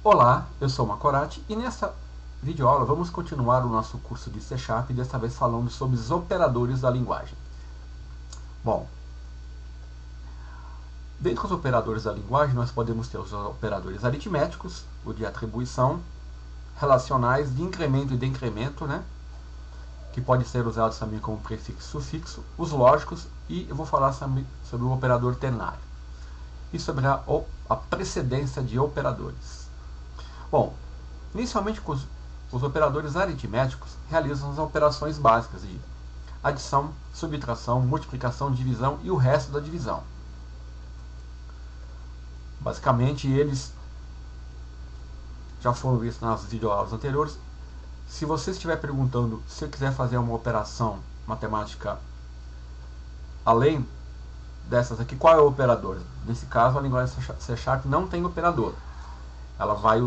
Olá, eu sou o Macorati e nesta videoaula vamos continuar o nosso curso de C#, desta vez falando sobre os operadores da linguagem. Bom, dentre os operadores da linguagem nós podemos ter os operadores aritméticos, o de atribuição, relacionais, de incremento e decremento, que podem ser usados também como prefixo e sufixo, os lógicos, e eu vou falar sobre o operador ternário e sobre a precedência de operadores. Bom, inicialmente os operadores aritméticos realizam as operações básicas de adição, subtração, multiplicação, divisão e o resto da divisão. Basicamente eles já foram vistos nas videoaulas anteriores. Se você estiver perguntando se eu quiser fazer uma operação matemática além dessas aqui, qual é o operador? Nesse caso, a linguagem C# não tem operador. Ela vai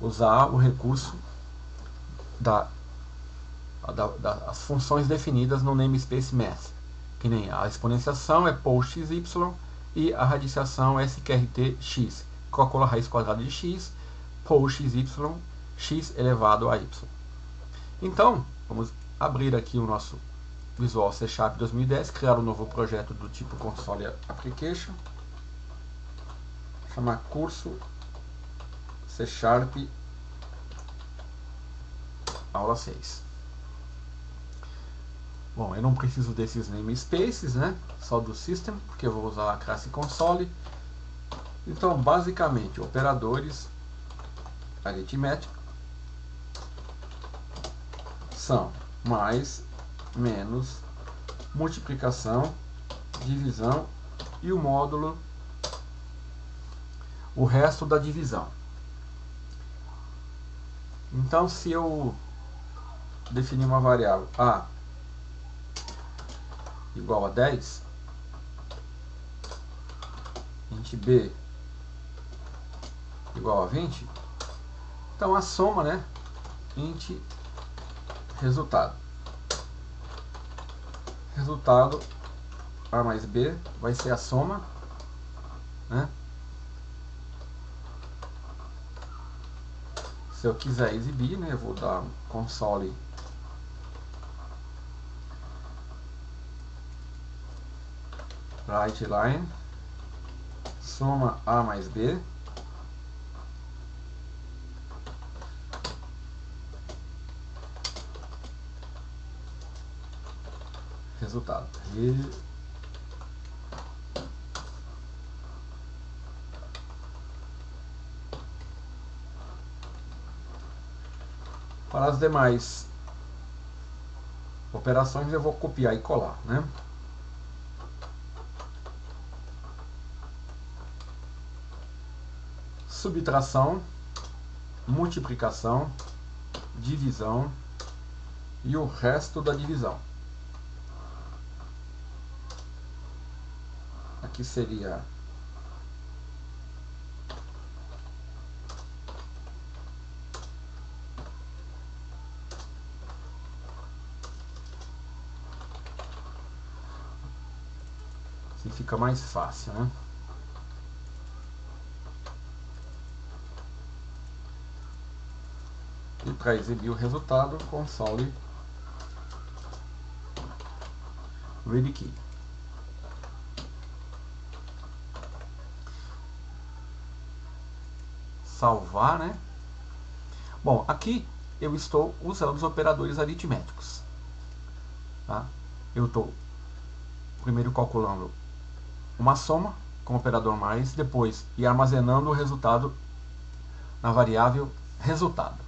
usar o recurso das funções definidas no namespace math, que nem a exponenciação é POU_xy e a radiciação é sqrt(x), calcula a raiz quadrada de x, POU_xy, x elevado a y. Então, vamos abrir aqui o nosso Visual C# 2010, criar um novo projeto do tipo Console Application, chamar curso C# aula 6. Bom, eu não preciso desses namespaces, só do system, porque eu vou usar a classe console. Então, basicamente, operadores aritméticos são mais, menos, multiplicação, divisão e o módulo, o resto da divisão. Então, se eu definir uma variável a igual a 10, int b igual a 20, então a soma, int resultado a mais b vai ser a soma, Se eu quiser exibir, eu vou dar um console writeLine soma a mais b resultado. Para as demais operações eu vou copiar e colar, Subtração, multiplicação, divisão e o resto da divisão. Aqui seria assim, fica mais fácil, E para exibir o resultado, console read key. Salvar, Bom, aqui eu estou usando os operadores aritméticos. Eu estou primeiro calculando uma soma com o operador mais, depois ir armazenando o resultado na variável resultado.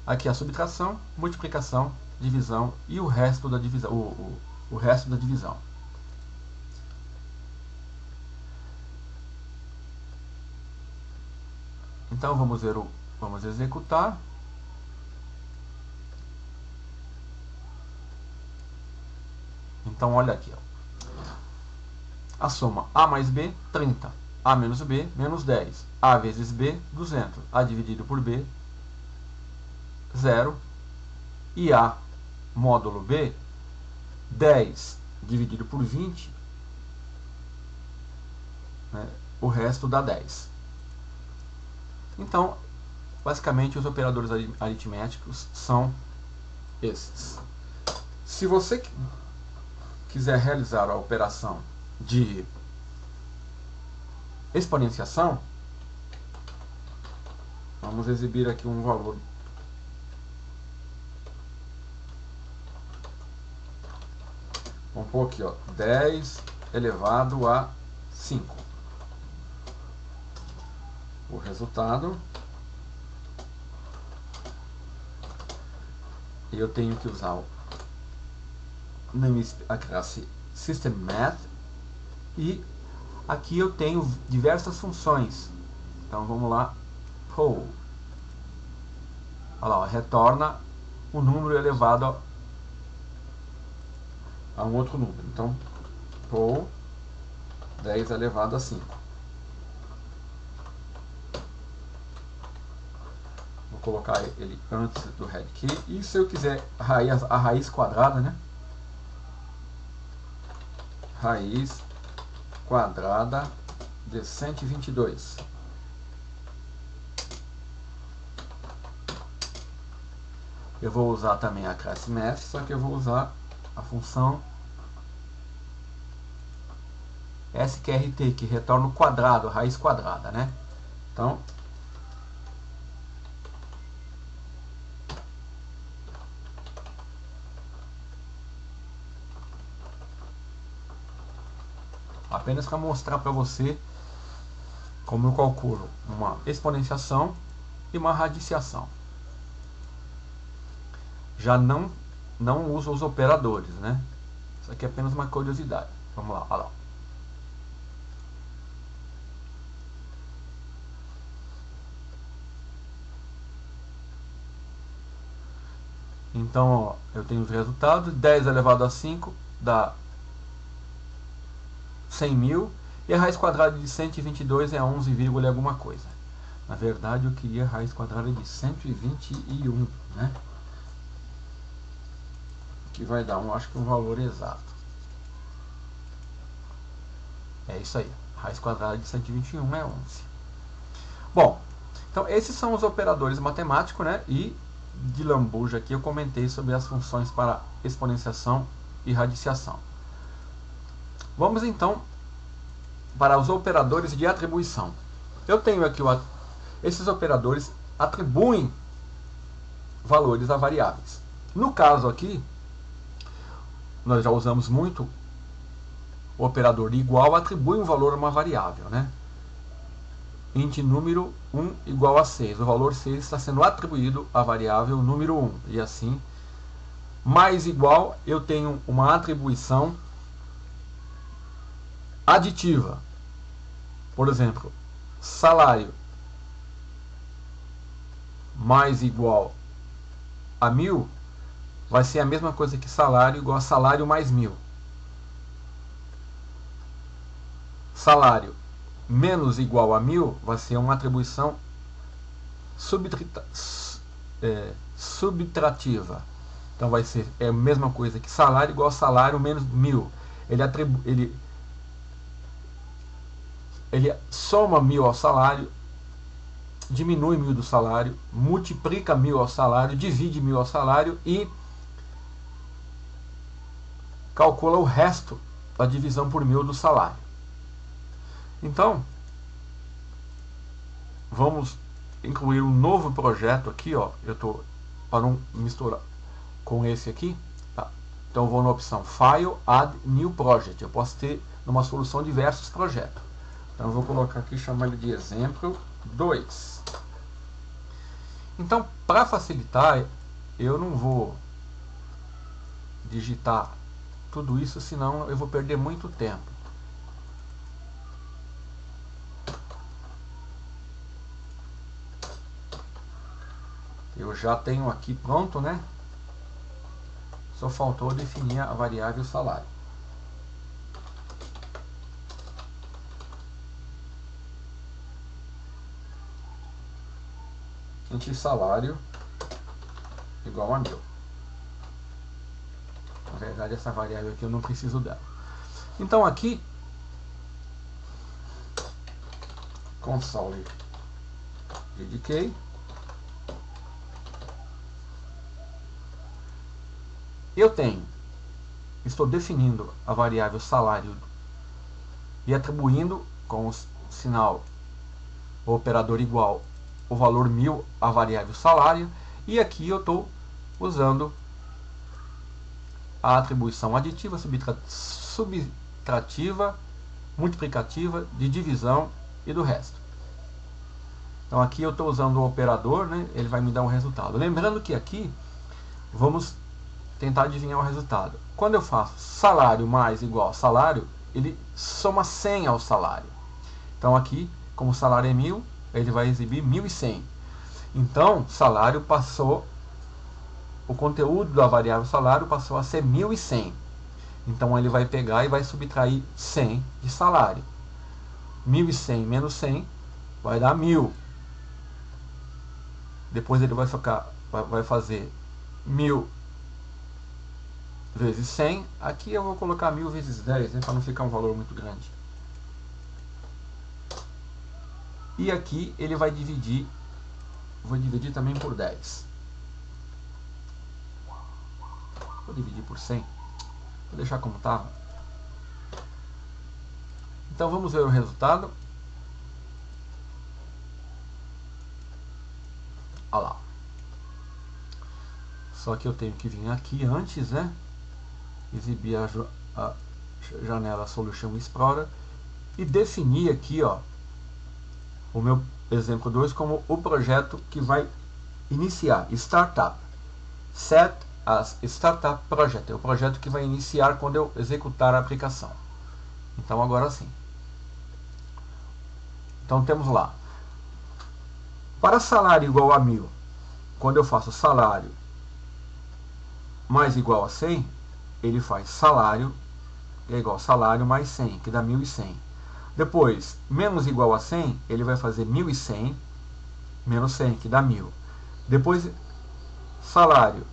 Aqui a subtração, multiplicação, divisão e o resto da divisão. O resto da divisão. Então vamos executar. Então olha aqui, a soma a mais b, 30, a menos b, menos 10, a vezes b, 200, a dividido por b, 0, e a módulo b, 10 dividido por 20, o resto dá 10. Então, basicamente, os operadores aritméticos são esses. Se você quiser realizar a operação de exponenciação, vamos exibir aqui um valor. Vamos pôr aqui, ó, 10 elevado a 5. O resultado, eu tenho que usar a classe System Math, e aqui eu tenho diversas funções. Então vamos lá, poll. Olha lá, retorna um número elevado a um outro número. Então, poll 10 elevado a 5. Vou colocar ele antes do head key. E se eu quiser a raiz quadrada, né? Raiz quadrada de 122. Eu vou usar também a classe math, só que eu vou usar a função sqrt, que retorna o quadrado, a raiz quadrada, né? Então, apenas para mostrar para você como eu calculo uma exponenciação e uma radiciação. Já não uso os operadores, né? Isso aqui é apenas uma curiosidade. Vamos lá, olha lá. Então, ó, eu tenho os resultados. 10 elevado a 5 dá 100 mil. E a raiz quadrada de 122 é 11, alguma coisa. Na verdade, eu queria a raiz quadrada de 121, né? Que vai dar, acho que um valor exato. É isso aí. Raiz quadrada de 121 é 11. Bom, então esses são os operadores matemáticos, né? E de lambuja aqui eu comentei sobre as funções para exponenciação e radiciação. Vamos então para os operadores de atribuição. Eu tenho aqui esses operadores atribuem valores a variáveis. No caso aqui, nós já usamos muito o operador igual, atribui um valor a uma variável, né? Int número 1 igual a 6. O valor 6 está sendo atribuído à variável número 1. E assim, mais igual, eu tenho uma atribuição aditiva. Por exemplo, salário mais igual a 1000 vai ser a mesma coisa que salário igual a salário mais 1000. Salário menos igual a 1000 vai ser uma atribuição subtrativa. Então vai ser a mesma coisa que salário igual a salário menos 1000. Ele soma 1000 ao salário, diminui 1000 do salário, multiplica 1000 ao salário, divide 1000 ao salário e calcula o resto da divisão por 1000 do salário. Então, vamos incluir um novo projeto aqui, ó. Eu estou para não misturar com esse aqui, tá? Então eu vou na opção File, Add New Project. Eu posso ter numa solução diversos projetos. Então eu vou colocar aqui, chamar ele de exemplo 2. Então, para facilitar, eu não vou digitar tudo isso, senão eu vou perder muito tempo. Eu já tenho aqui pronto, né? Só faltou definir a variável salário. Int salário igual a 1000. Na verdade, essa variável aqui eu não preciso dela. Então aqui, console dediquei. Estou definindo a variável salário e atribuindo com o sinal o operador igual o valor 1000 à variável salário, e aqui eu estou usando a atribuição aditiva, subtrativa, multiplicativa, de divisão e do resto. Então aqui eu estou usando o operador, né, ele vai me dar um resultado. Lembrando que aqui vamos tentar adivinhar o resultado. Quando eu faço salário mais igual a salário, ele soma 100 ao salário. Então aqui, como o salário é 1000, ele vai exibir 1100. Então, salário passou, o conteúdo da variável salário passou a ser 1100. Então ele vai pegar e vai subtrair 100 de salário. 1100 menos 100 vai dar 1000. Depois ele vai fazer 1000 vezes 100. Aqui eu vou colocar 1000 vezes 10, né, para não ficar um valor muito grande. E aqui ele vai dividir, vou dividir também por 10. Vou dividir por 100. Vou deixar como estava. Então vamos ver o resultado. Olha lá. Só que eu tenho que vir aqui antes, né? Exibir a janela Solution Explorer e definir aqui, ó, o meu exemplo 2 como o projeto que vai iniciar, Startup. Set as Startup Project, é o projeto que vai iniciar quando eu executar a aplicação. Então agora sim. Então temos lá. Para salário igual a 1000, quando eu faço salário mais igual a 100, ele faz salário é igual a salário mais 100, que dá 1100. Depois, menos igual a 100, ele vai fazer 1100 menos 100, que dá 1000. Depois, salário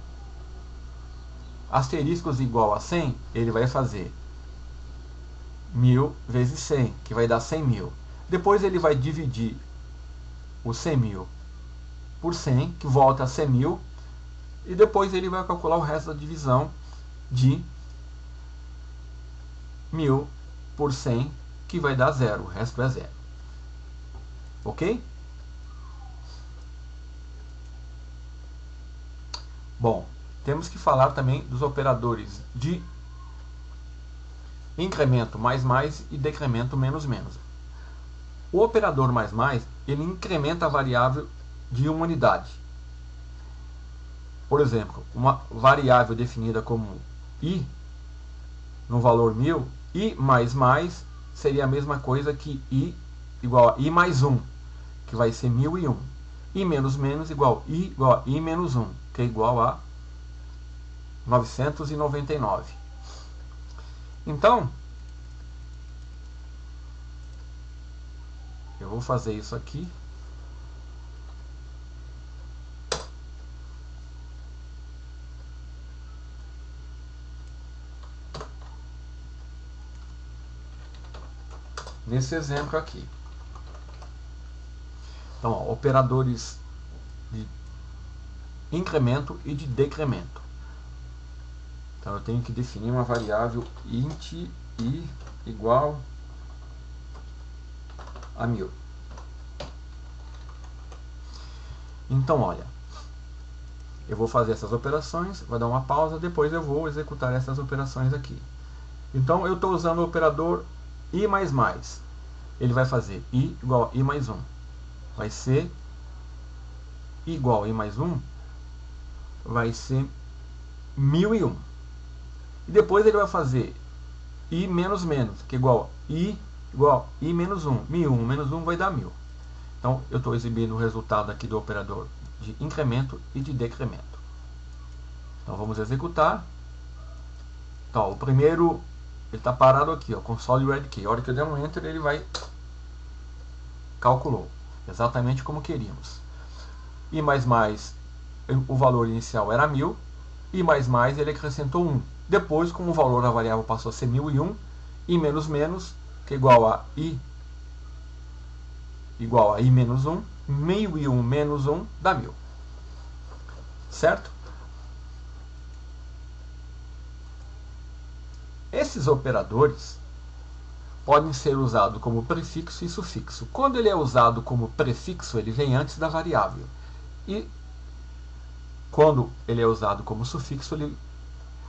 asteriscos igual a 100, ele vai fazer 1000 vezes 100, que vai dar 100.000. Depois ele vai dividir o 100.000 por 100, que volta a 100.000. E depois ele vai calcular o resto da divisão de 1000 por 100, que vai dar 0. O resto é 0. Ok? Bom, temos que falar também dos operadores de incremento mais mais e decremento menos menos. O operador mais mais, ele incrementa a variável de uma unidade. Por exemplo, uma variável definida como i no valor 1000, i mais mais seria a mesma coisa que i igual a i mais 1, que vai ser 1001. I menos menos igual a i menos 1, que é igual a 999. Então, eu vou fazer isso aqui. Nesse exemplo aqui. Então, ó, operadores de incremento e de decremento. Então, eu tenho que definir uma variável int i igual a 1000. Então, olha, eu vou fazer essas operações, vai dar uma pausa, depois eu vou executar essas operações aqui. Então, eu estou usando o operador i mais mais. Ele vai fazer i igual a i mais 1. Vai ser i igual a i mais 1, vai ser 1001. E depois ele vai fazer i menos menos, que é igual a i menos 1. 1001 menos 1 vai dar 1000. Então, eu estou exibindo o resultado aqui do operador de incremento e de decremento. Então, vamos executar. Então, o primeiro, ele está parado aqui, ó, console red key. A hora que eu der um enter, ele vai... calculou. Exatamente como queríamos. I mais mais, o valor inicial era 1000. I mais mais, ele acrescentou 1. Depois, como o valor da variável passou a ser 1001, I menos menos, que é igual a i menos 1, 1001 menos 1 dá 1000. Certo? Esses operadores podem ser usados como prefixo e sufixo. Quando ele é usado como prefixo, ele vem antes da variável. E quando ele é usado como sufixo,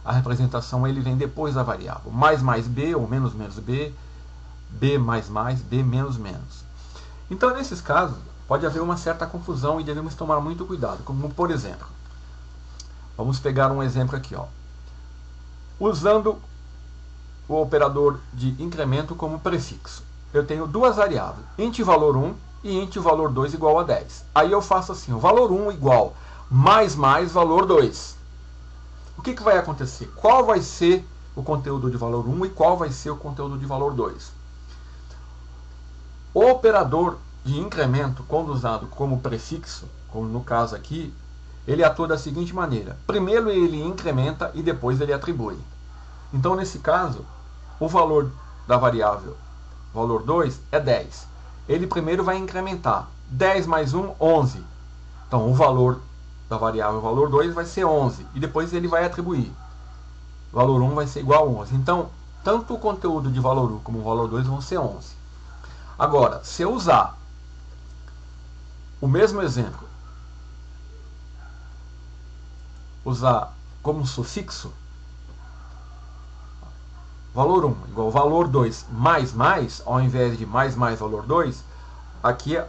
a representação ele vem depois da variável. Mais B ou menos B, B mais, B menos menos. Então, nesses casos, pode haver uma certa confusão e devemos tomar muito cuidado. Como, por exemplo, vamos pegar um exemplo aqui, ó. Usando o operador de incremento como prefixo. Eu tenho duas variáveis, int valor 1 e int valor 2 igual a 10. Aí eu faço assim, o valor 1 igual mais valor 2. O que vai acontecer? Qual vai ser o conteúdo de valor 1 e qual vai ser o conteúdo de valor 2? O operador de incremento, quando usado como prefixo, como no caso aqui, ele atua da seguinte maneira. Primeiro ele incrementa e depois ele atribui. Então, nesse caso, o valor da variável valor 2 é 10. Ele primeiro vai incrementar. 10 mais 1, 11. Então, o valor da variável valor 2 vai ser 11. E depois ele vai atribuir. Valor 1 vai ser igual a 11. Então, tanto o conteúdo de valor 1 como o valor 2 vão ser 11. Agora, se eu usar o mesmo exemplo, usar como sufixo, valor 1 igual valor 2 mais, ao invés de mais valor 2, aqui a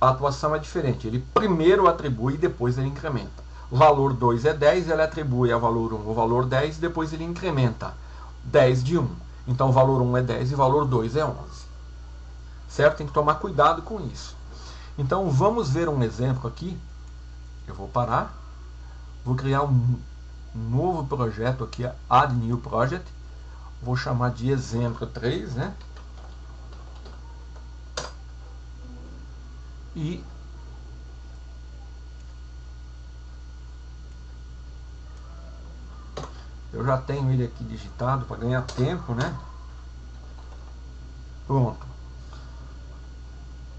atuação é diferente. Ele primeiro atribui e depois ele incrementa. O valor 2 é 10, ele atribui a valor 1 o valor 10, depois ele incrementa 10 de 1. Então, o valor 1 é 10 e o valor 2 é 11. Certo? Tem que tomar cuidado com isso. Então, vamos ver um exemplo aqui. Eu vou parar. Vou criar um novo projeto aqui, Add New Project. Vou chamar de exemplo 3, né? E eu já tenho ele aqui digitado para ganhar tempo, né? Pronto.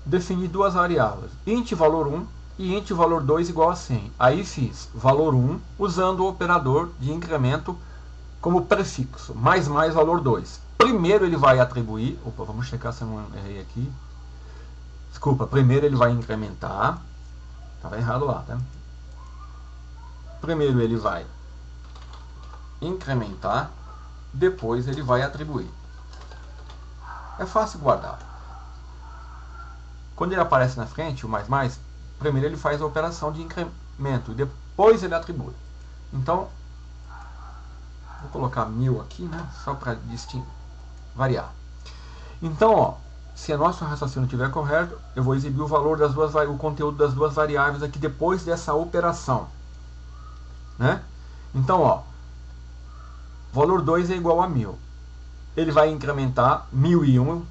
Defini duas variáveis, int valor 1 e int valor 2 igual a 100. Aí fiz valor 1 usando o operador de incremento como prefixo, mais valor 2. Primeiro ele vai atribuir, opa, vamos checar se eu não errei aqui. Desculpa, primeiro ele vai incrementar, estava errado lá, tá? Primeiro ele vai incrementar, depois ele vai atribuir. É fácil guardar. Quando ele aparece na frente, o mais, primeiro ele faz a operação de incremento e depois ele atribui. Então, vou colocar 1000 aqui, né? Só para variar. Então, ó, se o nosso raciocínio estiver correto, eu vou exibir o valor das duas, o conteúdo das duas variáveis aqui depois dessa operação, né? Então, ó, valor 2 é igual a 1000. Ele vai incrementar 1001.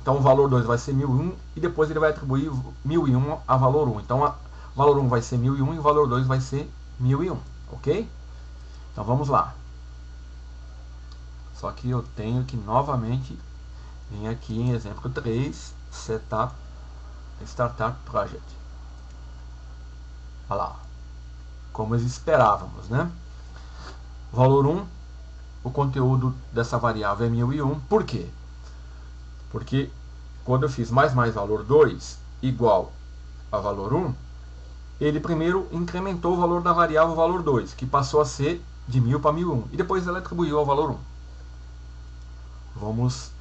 Então, o valor 2 vai ser 1001 e depois ele vai atribuir 1001 a valor 1. Então, valor 1 vai ser 1001 e o valor 2 vai ser 1001, ok? Então, vamos lá. Só que eu tenho que novamente vir aqui em exemplo 3, Setup Startup Project. Olha lá, como nós esperávamos, né? Valor 1, o conteúdo dessa variável é 1001. Por quê? Porque quando eu fiz mais valor 2 igual a valor 1, ele primeiro incrementou o valor da variável valor 2, que passou a ser de 1000 para 1001, e depois ele atribuiu ao valor 1. Vamos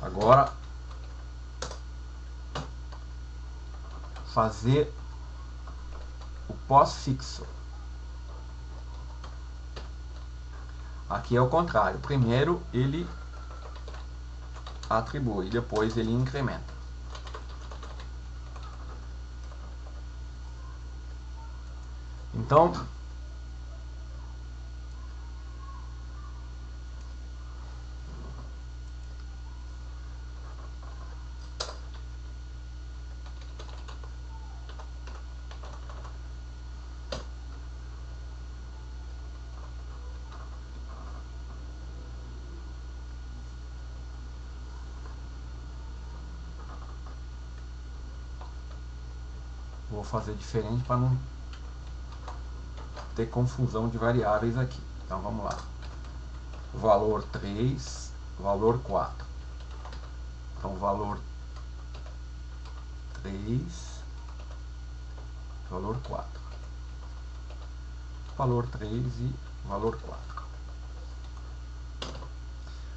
agora fazer o pós-fixo. Aqui é o contrário. Primeiro ele atribui, depois ele incrementa. Então, vou fazer diferente para não ter confusão de variáveis aqui. Então vamos lá. Valor 3, valor 4. Então valor 3, valor 4. Valor 3 e valor 4.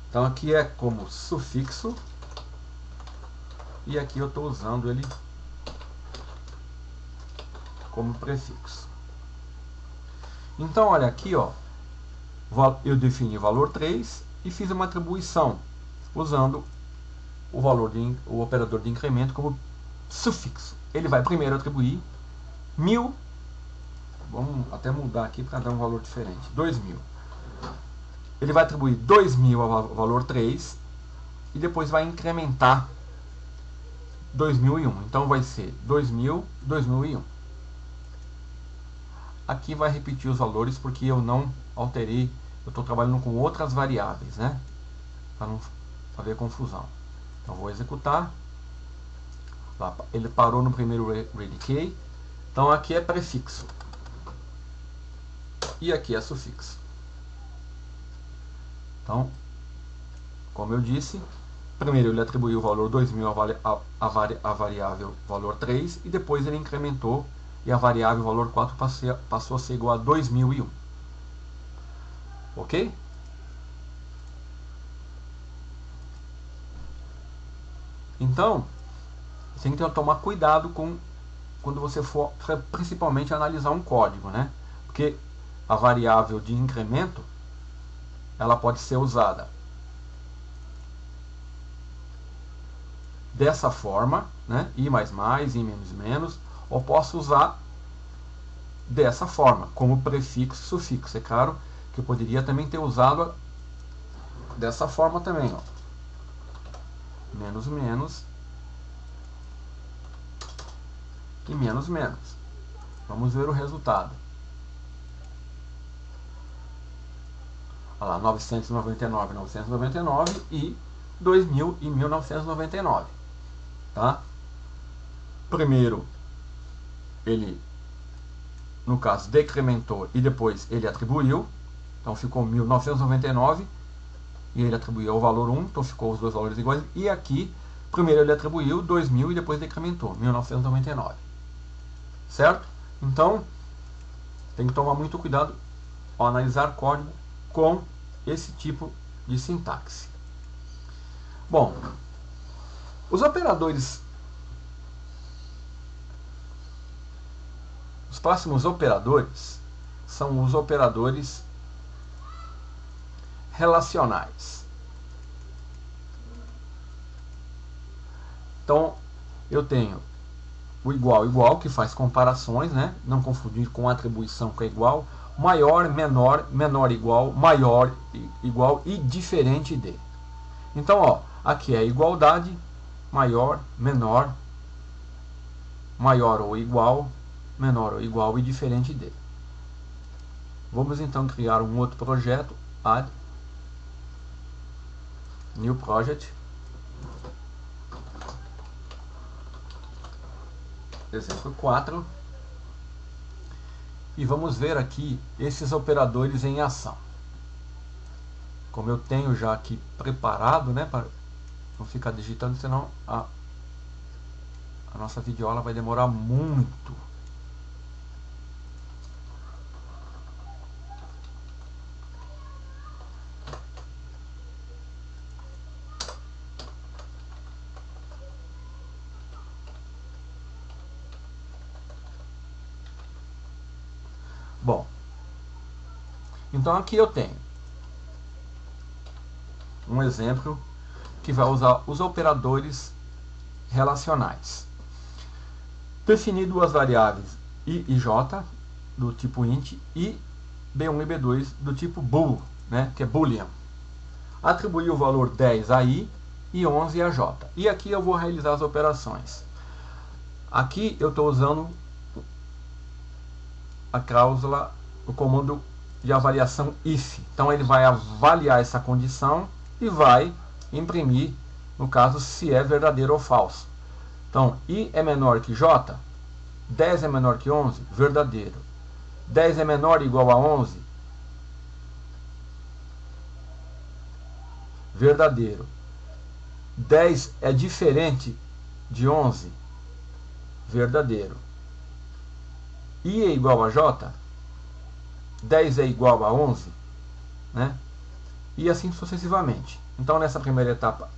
Então aqui é como sufixo e aqui eu estou usando ele como prefixo. Então olha aqui, ó, eu defini valor 3 e fiz uma atribuição usando o operador de incremento como sufixo. Ele vai primeiro atribuir 1000, vamos até mudar aqui para dar um valor diferente, 2000. Ele vai atribuir 2000 ao valor 3 e depois vai incrementar 2001. Então vai ser 2000, 2001. Aqui vai repetir os valores porque eu não alterei, eu estou trabalhando com outras variáveis, né? Para não haver confusão. Então vou executar. Lá, ele parou no primeiro ready key. Então aqui é prefixo. E aqui é sufixo. Então, como eu disse, primeiro ele atribuiu o valor 2000 à variável valor 3 e depois ele incrementou e a variável valor 4 passou a ser igual a 2001. Ok? Então, você tem que tomar cuidado quando você for principalmente analisar um código, né? Porque a variável de incremento ela pode ser usada dessa forma, né? I mais mais, I menos menos, ou posso usar dessa forma, como prefixo e sufixo. É claro que eu poderia também ter usado dessa forma também, ó. Menos menos e menos menos. Vamos ver o resultado. Olha lá, 999, 999 e 2000 e 1999. Tá? Primeiro, ele, no caso, decrementou e depois ele atribuiu. Então ficou 1999 e ele atribuiu ao valor 1, então ficou os dois valores iguais. E aqui, primeiro ele atribuiu 2000 e depois decrementou, 1999. Certo? Então, tem que tomar muito cuidado ao analisar código com esse tipo de sintaxe. Bom, os operadores, os próximos operadores são os operadores relacionais. Então, eu tenho o igual, igual, que faz comparações, né? Não confundir com atribuição que é igual. Maior, menor, menor igual, maior, igual e diferente de. Então, ó, aqui é igualdade, maior, menor, maior ou igual, menor ou igual e diferente de. Vamos então criar um outro projeto, add, new project, exemplo 4. E vamos ver aqui esses operadores em ação. Como eu tenho já aqui preparado, né, para não ficar digitando, senão a nossa videoaula vai demorar muito. Bom, então aqui eu tenho um exemplo que vai usar os operadores relacionais. Defini duas variáveis I e J do tipo int e B1 e B2 do tipo bool, né, que é boolean. Atribuí o valor 10 a I e 11 a J. E aqui eu vou realizar as operações. Aqui eu estou usando a cláusula, o comando de avaliação if. Então ele vai avaliar essa condição e vai imprimir, no caso, se é verdadeiro ou falso. Então, I é menor que J, 10 é menor que 11? Verdadeiro. 10 é menor ou igual a 11? Verdadeiro. 10 é diferente de 11? Verdadeiro. I é igual a J? 10 é igual a 11? Né? E assim sucessivamente. Então, nessa primeira etapa,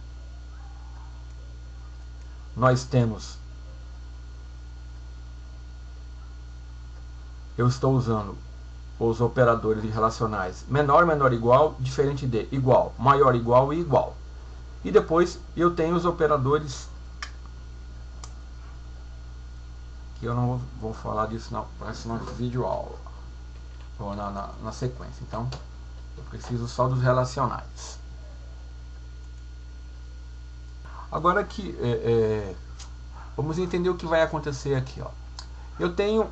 nós temos... Eu estou usando os operadores relacionais menor, menor, igual, diferente de, igual, maior, igual e igual. E depois eu tenho os operadores, que eu não vou falar disso na próxima vídeo aula, ou na sequência. Então, eu preciso só dos relacionais. Agora que vamos entender o que vai acontecer aqui. Ó. Eu tenho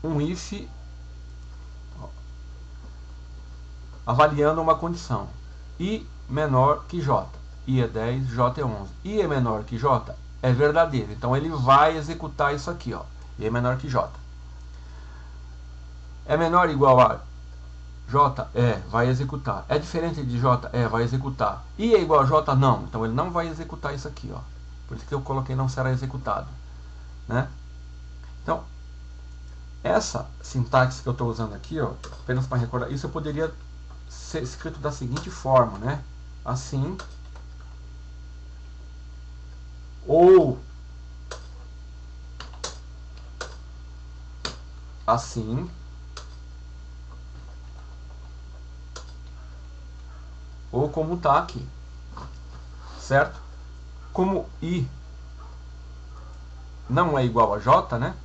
um if avaliando uma condição. I menor que J. I é 10, J é 11. I é menor que J é verdadeiro. Então ele vai executar isso aqui. Ó. I é menor que J. É menor ou igual a J? É, vai executar. É diferente de J? É, vai executar. I é igual a J? Não. Então ele não vai executar isso aqui. Ó. Por isso que eu coloquei não será executado. Né? Então, essa sintaxe que eu estou usando aqui, ó, apenas para recordar, isso eu poderia ser escrito da seguinte forma, né? Assim, ou assim, ou como está aqui, certo? Como I não é igual a J, né?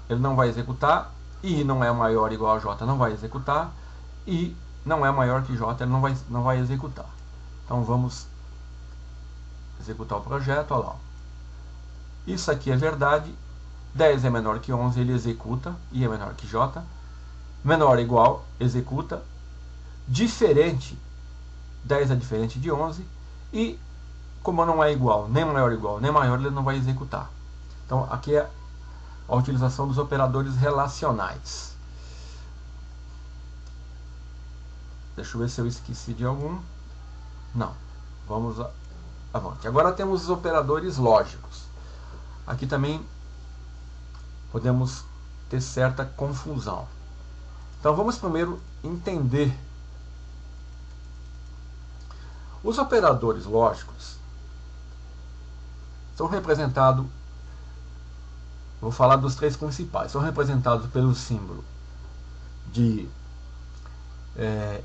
Ele não vai executar. I não é maior ou igual a J, não vai executar. I não é maior que J, ele não vai executar. Então vamos executar o projeto. Olha lá. Isso aqui é verdade. 10 é menor que 11, ele executa. I é menor que J. Menor ou igual, executa. Diferente, 10 é diferente de 11. E como não é igual, nem maior ou igual, nem maior, ele não vai executar. Então aqui é a utilização dos operadores relacionais. Deixa eu ver se eu esqueci de algum. Não. Vamos avante. Agora temos os operadores lógicos. Aqui também podemos ter certa confusão. Então vamos primeiro entender. Os operadores lógicos são representados, vou falar dos três principais, são representados pelo símbolo de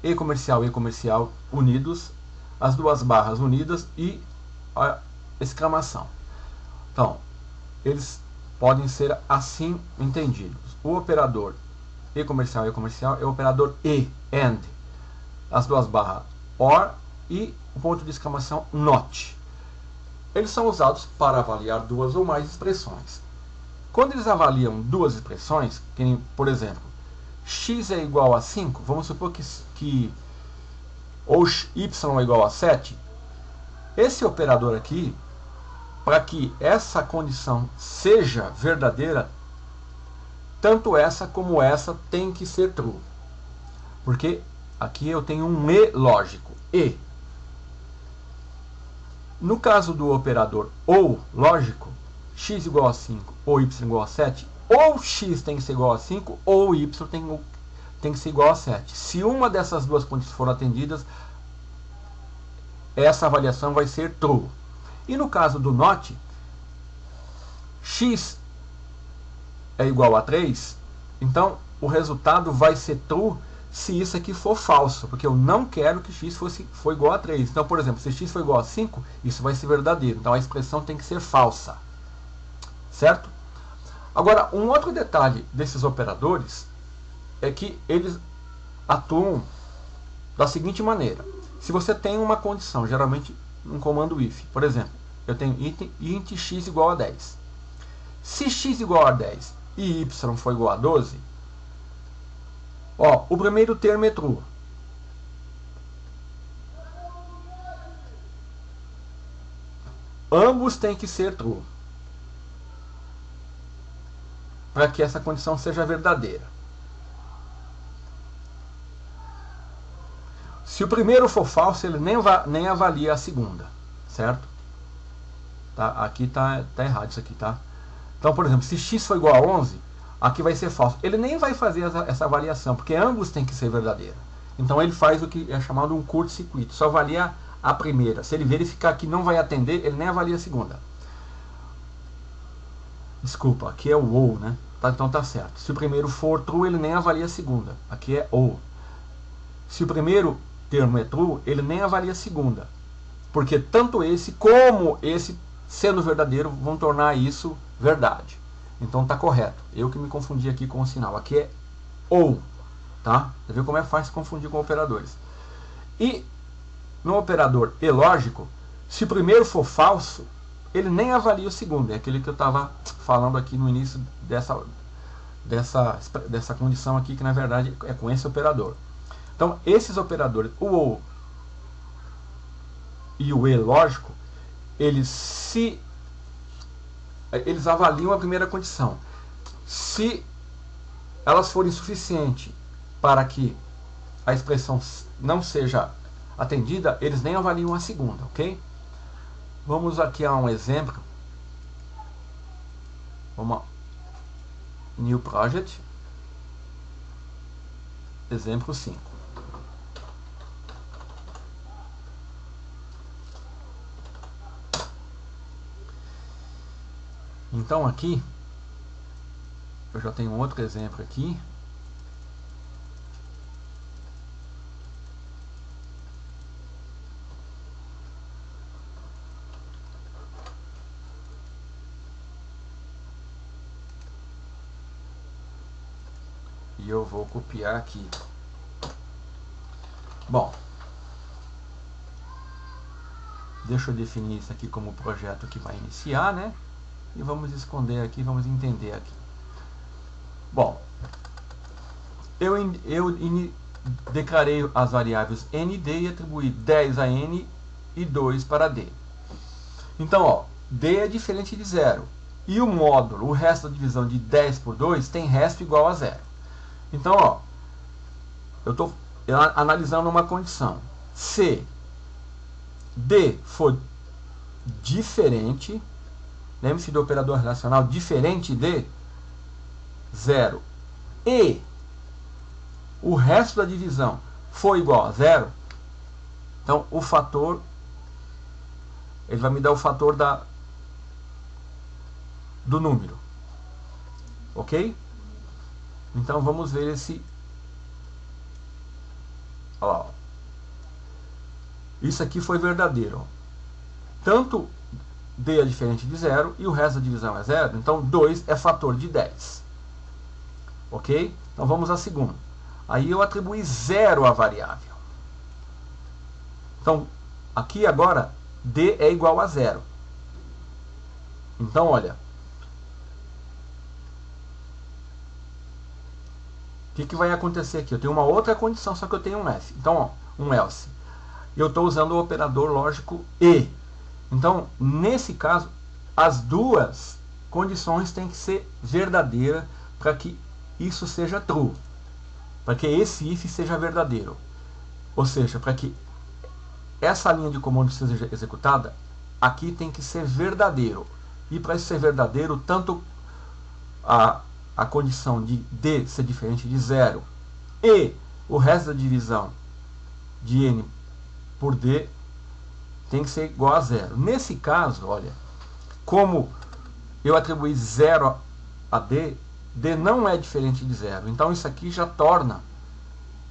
E comercial unidos, as duas barras unidas e a exclamação. Então, eles podem ser assim entendidos. O operador E comercial é o operador AND, as duas barras OR e o ponto de exclamação NOT. Eles são usados para avaliar duas ou mais expressões. Quando eles avaliam duas expressões, por exemplo, x é igual a 5, vamos supor que ou y é igual a 7, esse operador aqui, para que essa condição seja verdadeira, tanto essa como essa tem que ser true. Porque aqui eu tenho um E lógico, E. No caso do operador OU lógico, x igual a 5 ou y igual a 7, ou x tem que ser igual a 5 ou y tem que ser igual a 7. Se uma dessas duas condições for atendidas, essa avaliação vai ser true. E no caso do NOT, x é igual a 3, então o resultado vai ser true se isso aqui for falso, porque eu não quero que x for igual a 3. Então, por exemplo, se x for igual a 5, isso vai ser verdadeiro. Então a expressão tem que ser falsa. Certo? Agora, um outro detalhe desses operadores é que eles atuam da seguinte maneira. Se você tem uma condição, geralmente um comando if, por exemplo, eu tenho int x igual a 10. Se x igual a 10 e y for igual a 12, ó, o primeiro termo é true. Ambos têm que ser true. para que essa condição seja verdadeira. Se o primeiro for falso, ele nem avalia a segunda, certo? Tá? Aqui tá errado isso aqui, tá? Então, por exemplo, se x for igual a 11, aqui vai ser falso. Ele nem vai fazer essa avaliação, porque ambos têm que ser verdadeiros. Então ele faz o que é chamado um curto-circuito, só avalia a primeira. Se ele verificar que não vai atender, ele nem avalia a segunda. Desculpa, aqui é o ou, né? Tá, então tá certo. Se o primeiro for true, ele nem avalia a segunda. Aqui é ou. Se o primeiro termo é true, ele nem avalia a segunda. Porque tanto esse como esse, sendo verdadeiro, vão tornar isso verdade. Então tá correto. Eu que me confundi aqui com o sinal. Aqui é ou. Tá? Você viu como é fácil confundir com operadores. E no operador e lógico, se o primeiro for falso, ele nem avalia o segundo. É aquele que eu estava falando aqui no início dessa condição aqui, que na verdade é com esse operador. Então, esses operadores, o ou e o e lógico, eles avaliam a primeira condição. Se elas forem suficientes para que a expressão não seja atendida, eles nem avaliam a segunda, ok? Vamos aqui a um exemplo. Vamos New Project. Exemplo 5. Então aqui, eu já tenho outro exemplo aqui. E eu vou copiar aqui. Bom, deixa eu definir isso aqui como projeto que vai iniciar, né? E vamos esconder aqui, vamos entender aqui. Bom, eu declarei as variáveis n e d e atribuí 10 a n e 2 para d. Então, ó, d é diferente de 0. E o módulo, o resto da divisão de 10 por 2, tem resto igual a 0. Então, ó, eu estou analisando uma condição. Se d for diferente, lembre-se do operador relacional, diferente de 0, e o resto da divisão for igual a 0, então o fator, ele vai me dar o fator do número. Ok? Então vamos ver esse. Olha lá, ó. Isso aqui foi verdadeiro. Ó. Tanto d é diferente de 0 e o resto da divisão é 0. Então 2 é fator de 10. Ok? Então vamos à segunda. Aí eu atribuí 0 à variável. Então aqui agora d é igual a 0. Então olha. O que vai acontecer aqui? Eu tenho uma outra condição, só que eu tenho um else. Então, ó, um else. Eu estou usando o operador lógico e. Então, nesse caso, as duas condições têm que ser verdadeiras para que isso seja true. Para que esse if seja verdadeiro. Ou seja, para que essa linha de comando seja executada, aqui tem que ser verdadeiro. E para isso ser verdadeiro, tanto a condição de d ser diferente de 0 e o resto da divisão de n por d tem que ser igual a 0. Nesse caso, olha, como eu atribuí 0 a d, d não é diferente de 0. Então isso aqui já torna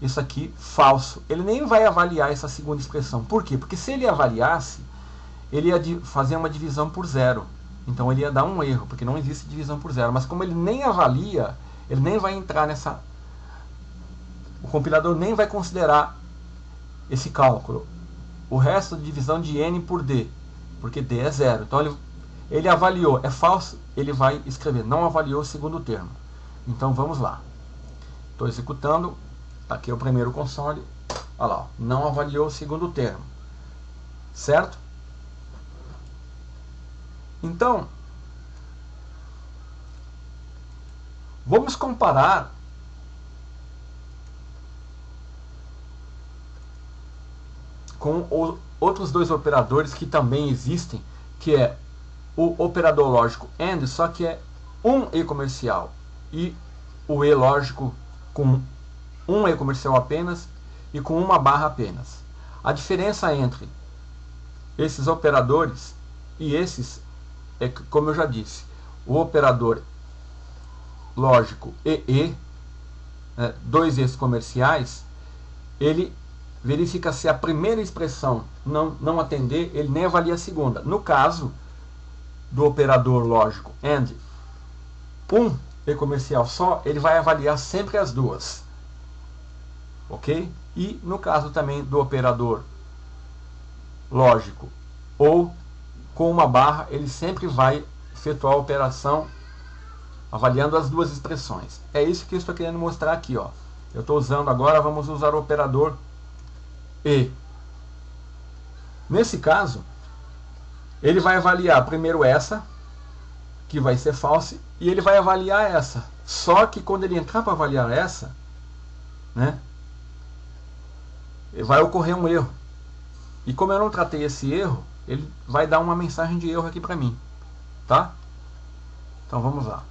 isso aqui falso. Ele nem vai avaliar essa segunda expressão. Por quê? Porque se ele avaliasse, ele ia fazer uma divisão por 0. Então ele ia dar um erro, porque não existe divisão por 0. Mas como ele nem avalia, ele nem vai entrar nessa... O compilador nem vai considerar esse cálculo. O resto de divisão de n por d, porque d é 0. Então ele avaliou, é falso, ele vai escrever, não avaliou o segundo termo. Então vamos lá. Estou executando, aqui é o primeiro console. Olha lá, não avaliou o segundo termo. Certo? Então, Vamos comparar com outros dois operadores que também existem, que é o operador lógico AND, só que é um E comercial, e o E lógico com um E comercial apenas e com uma barra apenas. A diferença entre esses operadores e esses é, como eu já disse, o operador lógico EE, dois E's comerciais, ele verifica se a primeira expressão não atender, ele nem avalia a segunda. No caso do operador lógico AND, um E comercial só, ele vai avaliar sempre as duas. Ok? E no caso também do operador lógico ou com uma barra, ele sempre vai efetuar a operação avaliando as duas expressões. É isso que eu estou querendo mostrar aqui, ó. Eu estou usando agora, vamos usar o operador E. Nesse caso, ele vai avaliar primeiro essa, que vai ser false, e ele vai avaliar essa. Só que quando ele entrar para avaliar essa, né, vai ocorrer um erro. E como eu não tratei esse erro, ele vai dar uma mensagem de erro aqui para mim. Tá? Então vamos lá.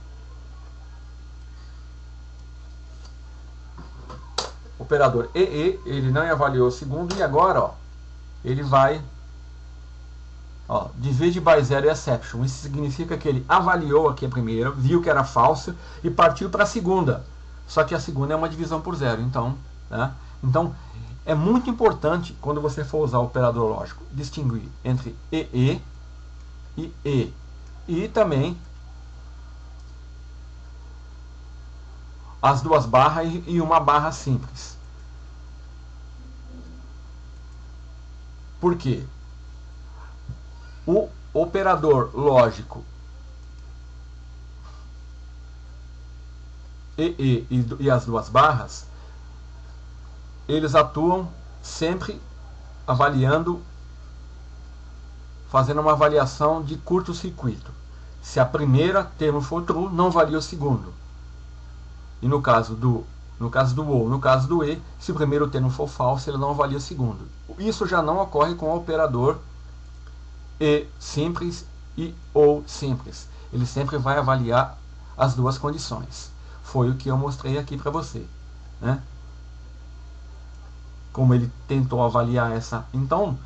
Operador EE, ele não avaliou o segundo, e agora, ó, ele vai, ó, divide by zero exception. Isso significa que ele avaliou aqui a primeira, viu que era falsa e partiu para a segunda. Só que a segunda é uma divisão por zero, então, né? Então, é muito importante, quando você for usar o operador lógico, distinguir entre EE e E. E também as duas barras e uma barra simples. Por quê? O operador lógico EE e as duas barras, eles atuam sempre avaliando, fazendo uma avaliação de curto-circuito. Se a primeira termo for true, não valia o segundo. E no caso do OR, no caso do E, se o primeiro termo for falso, ele não avalia o segundo. Isso já não ocorre com o operador E simples e OU simples. Ele sempre vai avaliar as duas condições. Foi o que eu mostrei aqui para você, né? Como ele tentou avaliar essa. Então,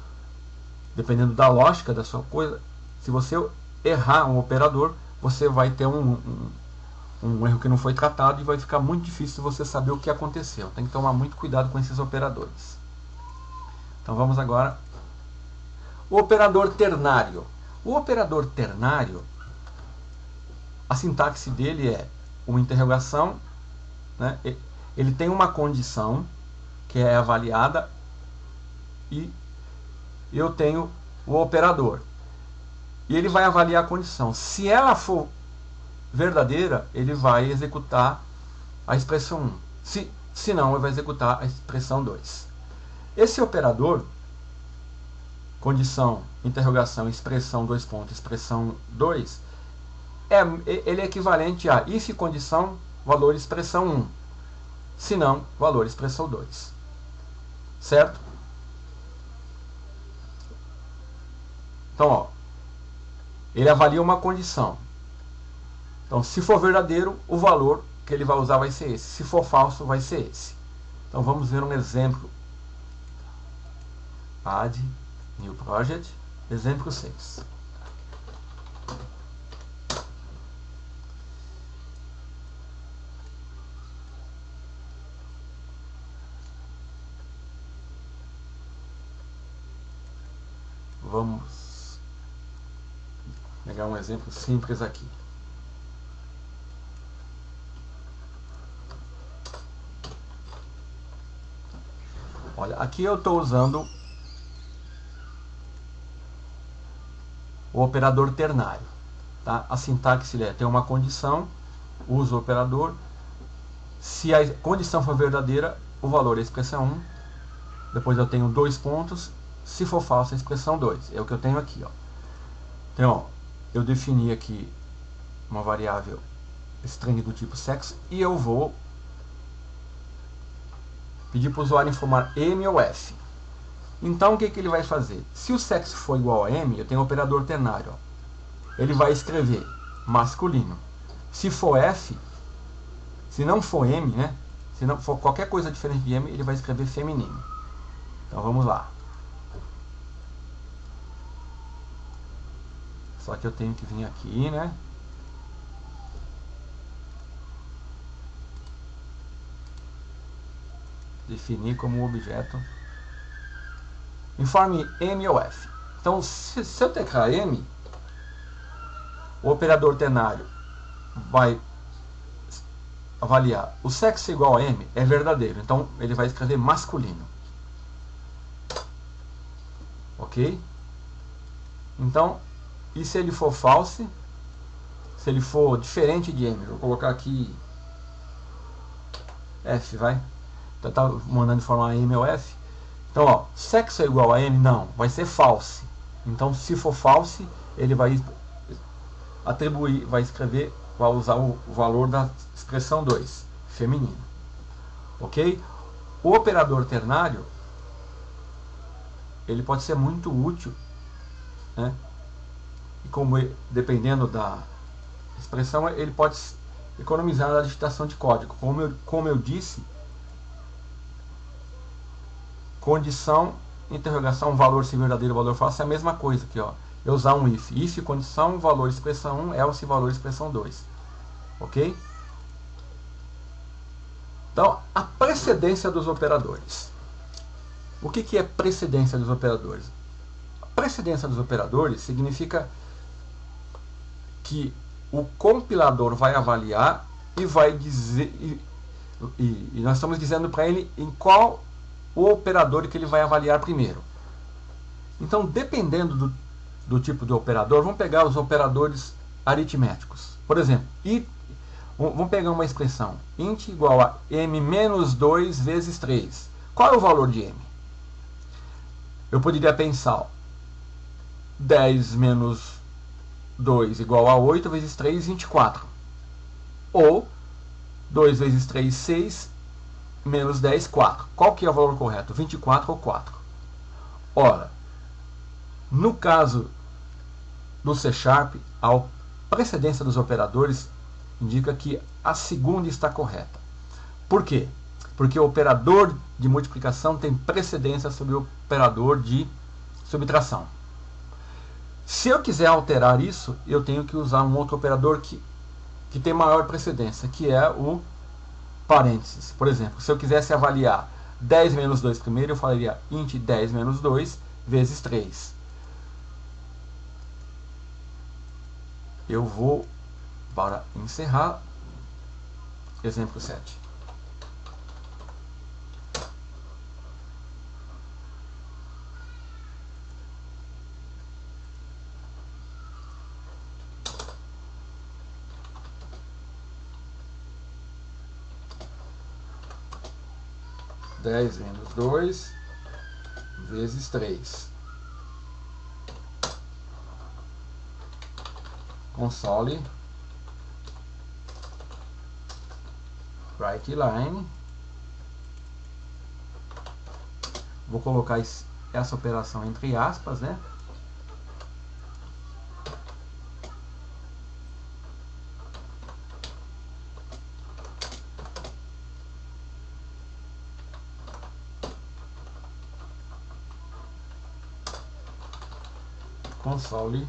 dependendo da lógica da sua coisa, se você errar um operador, você vai ter um erro que não foi tratado e vai ficar muito difícil você saber o que aconteceu. Tem que tomar muito cuidado com esses operadores. Então vamos agora. O operador ternário. O operador ternário, a sintaxe dele é uma interrogação, né? Ele tem uma condição que é avaliada e eu tenho o operador. E ele vai avaliar a condição. Se ela for verdadeira, ele vai executar a expressão 1. Se não, ele vai executar a expressão 2. Esse operador, condição, interrogação, expressão, dois pontos, expressão 2, ele é equivalente a if condição, valor expressão 1. Se não, valor expressão 2. Certo? Então, ó, ele avalia uma condição. Então, se for verdadeiro, o valor que ele vai usar vai ser esse. Se for falso, vai ser esse. Então, vamos ver um exemplo. Add New Project, exemplo 6. Vamos pegar um exemplo simples aqui. Olha, aqui eu estou usando o operador ternário. Tá? A sintaxe é: tem uma condição, uso o operador. Se a condição for verdadeira, o valor é a expressão 1. Depois eu tenho dois pontos. Se for falso, a expressão 2. É o que eu tenho aqui. Ó. Então, ó, eu defini aqui uma variável string do tipo sexo e eu vou pedir para o usuário informar M ou F. Então o que ele vai fazer? Se o sexo for igual a M, eu tenho o operador ternário. Ó. Ele vai escrever masculino. Se for F, se não for M, né? Se não for qualquer coisa diferente de M, ele vai escrever feminino. Então vamos lá. Só que eu tenho que vir aqui, né? Definir como objeto. Informe M ou F. Então, se eu teclar M, o operador ternário vai avaliar o sexo igual a M é verdadeiro. Então, ele vai escrever masculino. Ok? Então, e se ele for false? Se ele for diferente de M, vou colocar aqui F, vai. Então, tá mandando informar M ou F. Então, ó, sexo é igual a M? Não, vai ser false. Então, se for false, ele vai atribuir, vai escrever, vai usar o valor da expressão 2, feminino. Ok? O operador ternário, ele pode ser muito útil, né? E como dependendo da expressão, ele pode economizar na digitação de código. Como eu disse, condição, interrogação, valor se verdadeiro, valor falso, é a mesma coisa aqui, ó. Eu usar um if. If condição, valor expressão 1, else valor expressão 2. Ok? Então, a precedência dos operadores. O que é precedência dos operadores? A precedência dos operadores significa que o compilador vai avaliar e vai dizer, e nós estamos dizendo para ele em qual o operador que ele vai avaliar primeiro. Então, dependendo do tipo de operador, vamos pegar os operadores aritméticos. Por exemplo, vamos pegar uma expressão, int igual a m menos 2 vezes 3. Qual é o valor de m? Eu poderia pensar, ó, 10 menos 2 igual a 8 vezes 3, 24. Ou 2 vezes 3, 6, menos 10, 4. Qual que é o valor correto? 24 ou 4? Ora, no caso do C#, a precedência dos operadores indica que a segunda está correta. Por quê? Porque o operador de multiplicação tem precedência sobre o operador de subtração. Se eu quiser alterar isso, eu tenho que usar um outro operador que tem maior precedência, que é o parênteses. Por exemplo, se eu quisesse avaliar 10 menos 2 primeiro, eu falaria int 10 menos 2 vezes 3. Eu vou, para encerrar, exemplo 7. Dez menos 2 vezes 3. Console write line. Vou colocar essa operação entre aspas, né? Console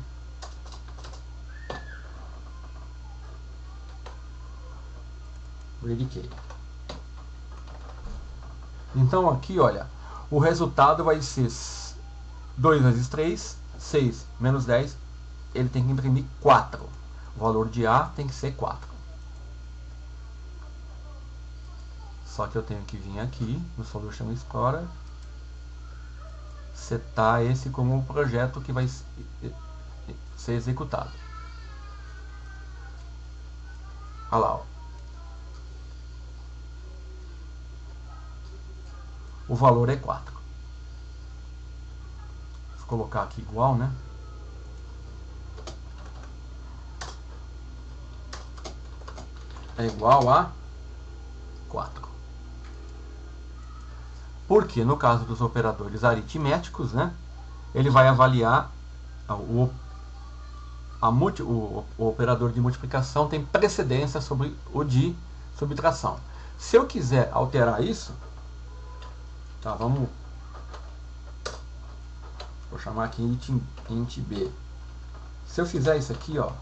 read. Então aqui, olha, o resultado vai ser 2 vezes 3, 6 menos 10, ele tem que imprimir 4. O valor de A tem que ser 4. Só que eu tenho que vir aqui no Solution Explorer, setar esse como o projeto que vai ser executado. Olha lá, ó. O valor é 4. Vou colocar aqui igual, né? é igual a 4. Porque no caso dos operadores aritméticos, né, ele vai avaliar o operador de multiplicação tem precedência sobre o de subtração. Se eu quiser alterar isso, tá, vou chamar aqui int b. Se eu fizer isso aqui, ó,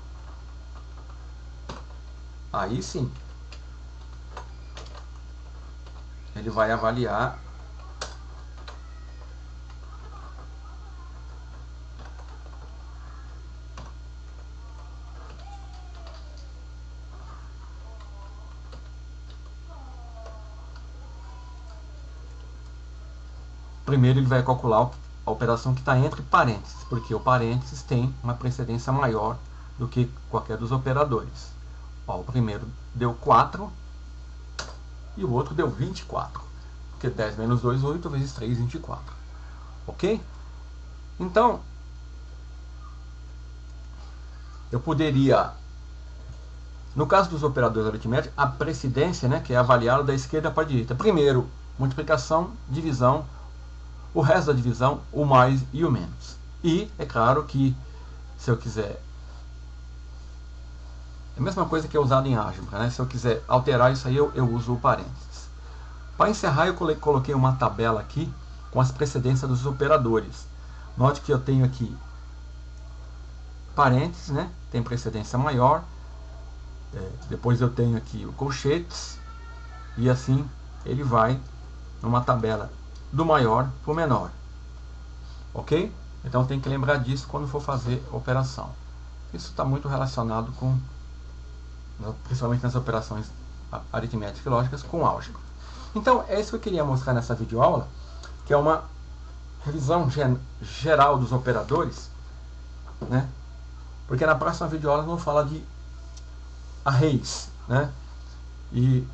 aí sim ele vai avaliar primeiro ele vai calcular a operação que está entre parênteses, porque o parênteses tem uma precedência maior do que qualquer dos operadores. Ó, o primeiro deu 4 e o outro deu 24, porque 10 menos 2, 8, vezes 3, 24. Ok? Então, eu poderia, no caso dos operadores aritméticos, a precedência, né, que é avaliada da esquerda para a direita. Primeiro, multiplicação, divisão, o resto da divisão, o mais e o menos. E é claro que, se eu quiser, é a mesma coisa que é usado em álgebra, né? Se eu quiser alterar isso aí, eu uso o parênteses. Para encerrar, eu coloquei uma tabela aqui com as precedências dos operadores. Note que eu tenho aqui parênteses, né? Tem precedência maior. Depois eu tenho aqui o colchetes. E assim ele vai numa tabela do maior para o menor. Ok? Então tem que lembrar disso quando for fazer operação. Isso está muito relacionado com, principalmente nas operações aritméticas e lógicas, com álgebra. Então é isso que eu queria mostrar nessa videoaula, que é uma revisão geral dos operadores, né? Porque na próxima videoaula eu vou falar de arrays, né? E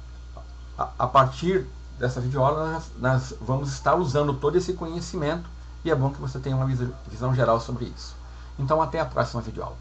a partir dessa videoaula nós vamos estar usando todo esse conhecimento, e é bom que você tenha uma visão geral sobre isso. Então até a próxima videoaula.